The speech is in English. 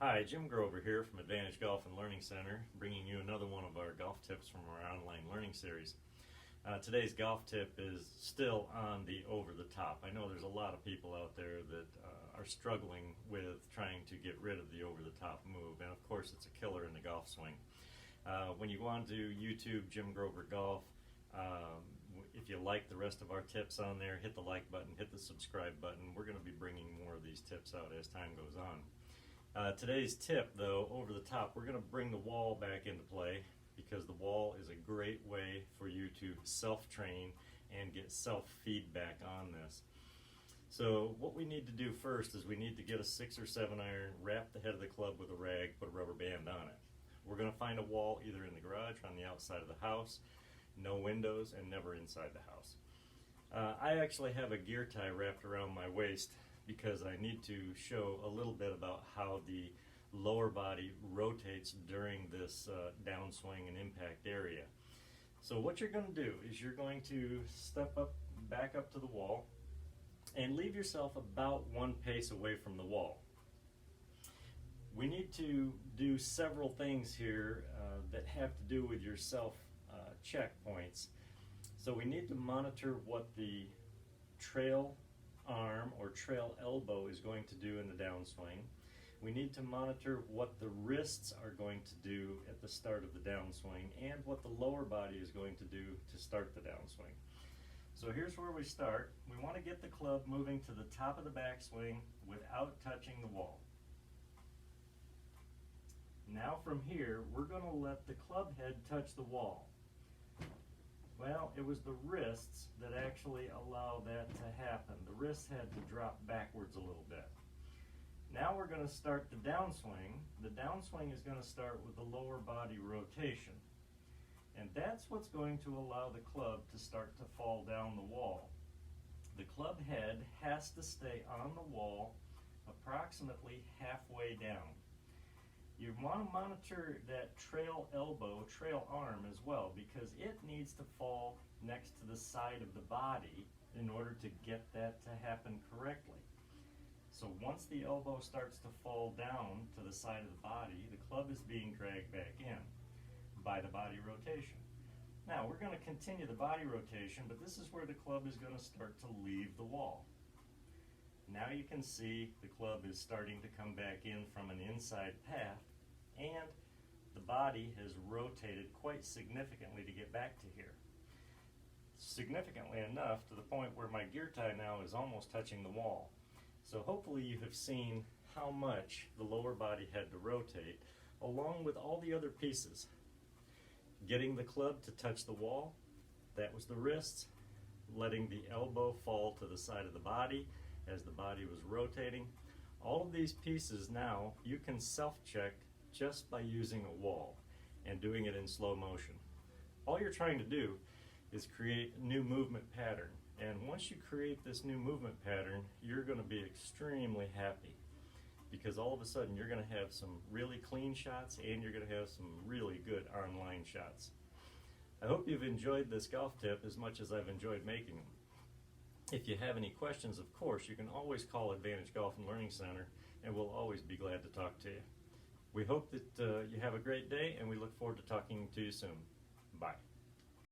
Hi, Jim Grover here from Advantage Golf and Learning Center, bringing you another one of our golf tips from our online learning series. Today's golf tip is still on the over the top. I know there's a lot of people out there that are struggling with trying to get rid of the over the top move, and of course it's a killer in the golf swing. When you go on to YouTube, Jim Grover Golf, if you like the rest of our tips on there, hit the like button, hit the subscribe button. We're going to be bringing more of these tips out as time goes on. Today's tip, though, over the top, we're going to bring the wall back into play because the wall is a great way for you to self-train and get self-feedback on this. So what we need to do first is we need to get a 6 or 7 iron, wrap the head of the club with a rag, put a rubber band on it. We're going to find a wall either in the garage or on the outside of the house, no windows, and never inside the house. I actually have a gear tie wrapped around my waist because I need to show a little bit about how the lower body rotates during this downswing and impact area. So what you're going to do is you're going to step up, back up to the wall, and leave yourself about 1 pace away from the wall. We need to do several things here that have to do with your self checkpoints. So we need to monitor what the trail arm or trail elbow is going to do in the downswing. We need to monitor what the wrists are going to do at the start of the downswing and what the lower body is going to do to start the downswing. So here's where we start. We want to get the club moving to the top of the backswing without touching the wall. Now from here, we're going to let the club head touch the wall. Well, it was the wrists that actually allow that to happen. The wrists had to drop backwards a little bit. Now we're going to start the downswing. The downswing is going to start with the lower body rotation. And that's what's going to allow the club to start to fall down the wall. The club head has to stay on the wall approximately halfway down. You want to monitor that trail elbow, trail arm as well, because it needs to fall next to the side of the body in order to get that to happen correctly. So once the elbow starts to fall down to the side of the body, the club is being dragged back in by the body rotation. Now we're going to continue the body rotation, but this is where the club is going to start to leave the wall. Now you can see the club is starting to come back in from an inside path, and the body has rotated quite significantly to get back to here. Significantly enough to the point where my gear tie now is almost touching the wall. So hopefully you have seen how much the lower body had to rotate along with all the other pieces. Getting the club to touch the wall, that was the wrists. Letting the elbow fall to the side of the body as the body was rotating. All of these pieces now you can self-check just by using a wall and doing it in slow motion. All you're trying to do is create a new movement pattern, and once you create this new movement pattern, you're going to be extremely happy because all of a sudden you're going to have some really clean shots and you're going to have some really good online shots. I hope you've enjoyed this golf tip as much as I've enjoyed making them. If you have any questions, of course, you can always call Advantage Golf and Learning Center, and we'll always be glad to talk to you. We hope that you have a great day, and we look forward to talking to you soon. Bye.